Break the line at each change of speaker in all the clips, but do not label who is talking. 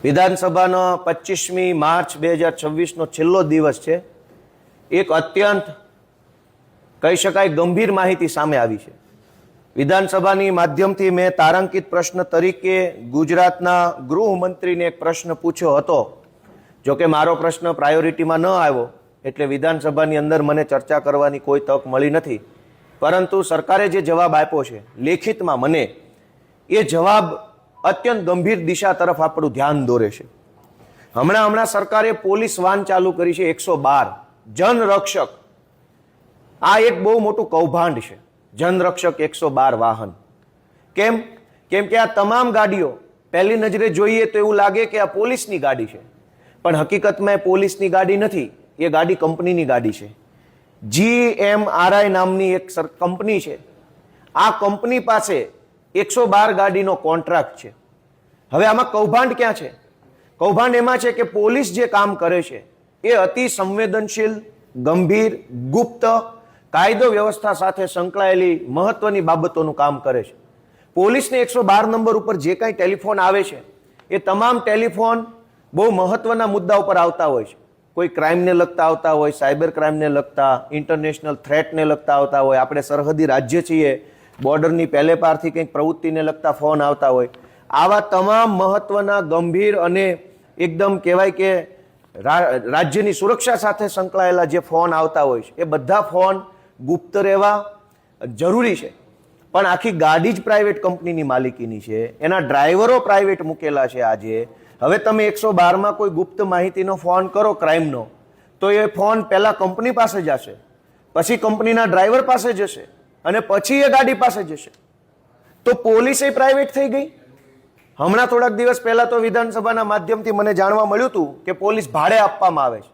વિધાનસભાનો 25મી March 2026નો છેલ્લો દિવસ છે। એક અત્યંત કહી શકાય ગંભીર માહિતી સામે આવી છે। વિધાનસભાની માધ્યમથી મેં તારાંકિત પ્રશ્ન તરીકે ગુજરાતના ગૃહમંત્રીને એક પ્રશ્ન પૂછ્યો હતો। જો કે મારો પ્રશ્ન પ્રાયોરિટીમાં ન આવ્યો એટલે વિધાનસભાની અંદર મને ચર્ચા કરવાની કોઈ તક મળી નથી, પરંતુ સરકારે જે જવાબ આપ્યો છે લેખિતમાં મને, એ જવાબ અત્યંત ગંભીર દિશા તરફ આપણું ધ્યાન દોરે છે। હમણાં સરકારે પોલીસ વાન ચાલુ કરી છે 112 જનરક્ષક। આ એક બહુ મોટું કૌભાંડ છે, જનરક્ષક 112 વાહન। કેમ કે આ તમામ ગાડીઓ પહેલી નજરે જોઈએ તો એવું લાગે કે આ પોલીસની ગાડી છે, પણ હકીકતમાં એ પોલીસની ગાડી નથી, એ ગાડી કંપનીની ગાડી છે। GMRI નામની એક કંપની છે। આ કંપની પાસે 112 ગાડીનો કોન્ટ્રાક્ટ છે। હવે આમાં કૌભાંડ ક્યાં છે? કૌભાંડ એમાં છે કે પોલીસ જે કામ કરે છે એ અતિ સંવેદનશીલ, ગંભીર, ગુપ્ત, કાયદો વ્યવસ્થા સાથે સંકળાયેલી મહત્વની બાબતોનું કામ કરે છે। પોલીસને 112 નંબર ઉપર જે કાંઈ ટેલિફોન આવે છે એ તમામ ટેલિફોન બહુ મહત્વના મુદ્દા ઉપર આવતા હોય છે। કોઈ ક્રાઇમને લગતા આવતા હોય, સાયબર ક્રાઇમને લગતા, ઇન્ટરનેશનલ થ્રેટને લગતા આવતા હોય, આપણે સરહદી રાજ્ય છીએ, બોર્ડરની પહેલે પારથી કંઈક પ્રવૃત્તિને લગતા ફોન આવતા હોય। આવા તમામ મહત્વના, ગંભીર અને એકદમ કહેવાય કે રાજ્યની સુરક્ષા સાથે સંકળાયેલા જે ફોન આવતા હોય છે એ બધા ફોન ગુપ્ત રહેવા જરૂરી છે। પણ આખી ગાડી જ પ્રાઇવેટ કંપનીની માલિકીની છે, એના ડ્રાઈવરો પ્રાઇવેટ મૂકેલા છે। આજે હવે તમે 112માં કોઈ ગુપ્ત માહિતીનો ફોન કરો ક્રાઇમનો, તો એ ફોન પહેલા કંપની પાસે જશે, પછી કંપનીના ડ્રાઈવર પાસે જશે અને પછી એ ગાડી પાસે જશે। તો પોલીસ એ પ્રાઇવેટ થઈ ગઈ। હમણાં થોડાક દિવસ પહેલા તો વિધાનસભાના માધ્યમથી મને જાણવા મળ્યું હતું કે પોલીસ ભાડે આપવામાં આવે છે।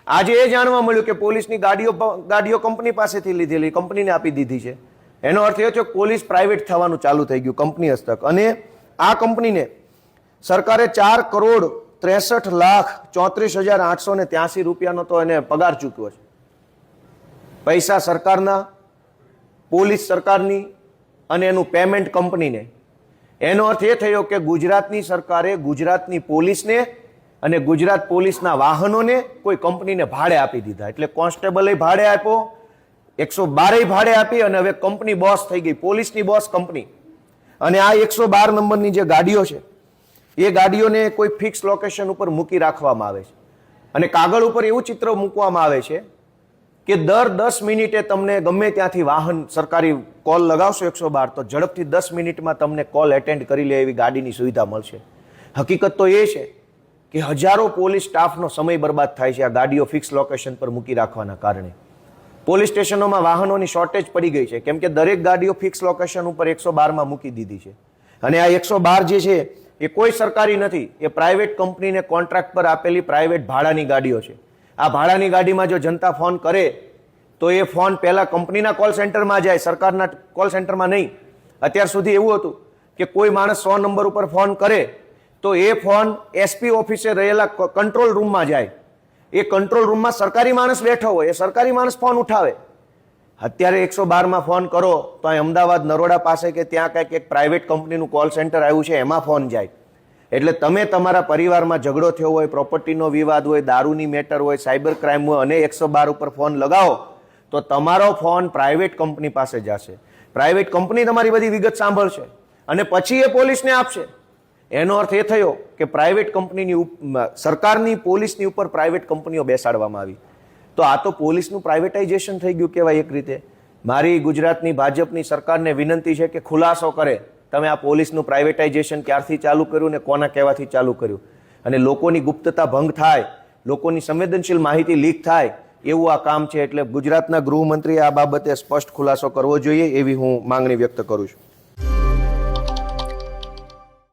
આજે એ જાણવા મળ્યું કે પોલીસની ગાડીઓ કંપની પાસેથી લીધેલી, કંપનીને આપી દીધી છે। એનો અર્થ એ છે કે પોલીસ પ્રાઇવેટ થવાનું ચાલુ થઈ ગયું, કંપની હસ્તક। અને આ કંપનીને સરકારે 4,63,34,883 રૂપિયાનો તો એને પગાર ચૂક્યો છે। પૈસા સરકારના, પોલીસ સરકારની અને એનું પેમેન્ટ કંપનીને। એનો અર્થ એ થયો કે ગુજરાતની સરકારે ગુજરાતની પોલીસને અને ગુજરાત પોલીસના વાહનોને કોઈ કંપનીને ભાડે આપી દીધા। એટલે કોન્સ્ટેબલે ભાડે આપ્યો, 112 ભાડે આપી અને હવે કંપની બોસ થઈ ગઈ, પોલીસની બોસ કંપની। અને આ 112 નંબરની જે ગાડીઓ છે એ ગાડીઓને કોઈ ફિક્સ લોકેશન ઉપર મૂકી રાખવામાં આવે છે અને કાગળ ઉપર એવું ચિત્ર મૂકવામાં આવે છે કે દર 10 મિનિટે તમને ગમે ત્યાંથી વાહન સરકારી કોલ લગાવશો 112 તો ઝડપથી 10 મિનિટમાં તમને કોલ એટેન્ડ કરી લે એવી ગાડીની સુવિધા મળશે। હકીકત તો એ છે કે હજારો પોલીસ સ્ટાફનો સમય બરબાદ થાય છે આ ગાડીઓ ફિક્સ લોકેશન પર મૂકી રાખવાના કારણે। પોલીસ સ્ટેશનોમાં વાહનોની શોર્ટેજ પડી ગઈ છે, કેમ કે દરેક ગાડીઓ ફિક્સ લોકેશન ઉપર 112માં મૂકી દીધી છે। અને આ 112 જે છે એ કોઈ સરકારી નથી, એ પ્રાઇવેટ કંપનીને કોન્ટ્રાક્ટ પર આપેલી પ્રાઇવેટ ભાડાની ગાડીઓ છે। આ ભાડાની ગાડીમાં જો જનતા ફોન કરે તો એ ફોન પહેલા કંપનીના કોલ સેન્ટરમાં જાય, સરકારના કોલ સેન્ટરમાં નહીં। અત્યાર સુધી એવું હતું કે કોઈ માણસ 100 નંબર ઉપર ફોન કરે તો એ ફોન એસપી ઓફિસે રહેલા કંટ્રોલ રૂમમાં જાય। એ કંટ્રોલ રૂમમાં સરકારી માણસ બેઠો હોય, એ સરકારી માણસ ફોન ઉઠાવે। અત્યારે 112માં ફોન કરો તો અહીં અમદાવાદ નરોડા પાસે કે ત્યાં કંઈક એક પ્રાઇવેટ કંપનીનું કોલ સેન્ટર આવ્યું છે, એમાં ફોન જાય। એટલે તમે તમારા પરિવારમાં ઝઘડો થયો હોય, પ્રોપર્ટીનો વિવાદ હોય, દારૂની મેટર હોય, સાયબર ક્રાઇમ હોય અને 112 ઉપર ફોન લગાવો તો તમારો ફોન પ્રાઇવેટ કંપની પાસે જશે। પ્રાઇવેટ કંપની તમારી બધી વિગત સાંભળશે અને પછી એ પોલીસને આપશે। એનો અર્થ એ થયો કે પ્રાઇવેટ કંપનીની સરકારની પોલીસની ઉપર પ્રાઇવેટ કંપનીઓ બેસાડવામાં આવી। તો આ તો પોલીસનું પ્રાઇવેટાઇઝેશન થઈ ગયું કહેવાય એક રીતે। મારી ગુજરાતની ભાજપની સરકારને વિનંતી છે કે ખુલાસો કરે, તમે આ પોલીસનું પ્રાઇવેટાઇઝેશન ક્યારથી ચાલુ કર્યું ને કોના કહેવાથી ચાલુ કર્યું, અને લોકોની ગુપ્તતા ભંગ થાય, લોકોની સંવેદનશીલ માહિતી લીક થાય એવું આ કામ છે। એટલે ગુજરાતના ગૃહમંત્રીએ આ બાબતે સ્પષ્ટ ખુલાસો કરવો જોઈએ એવી હું માંગણી વ્યક્ત કરું છું।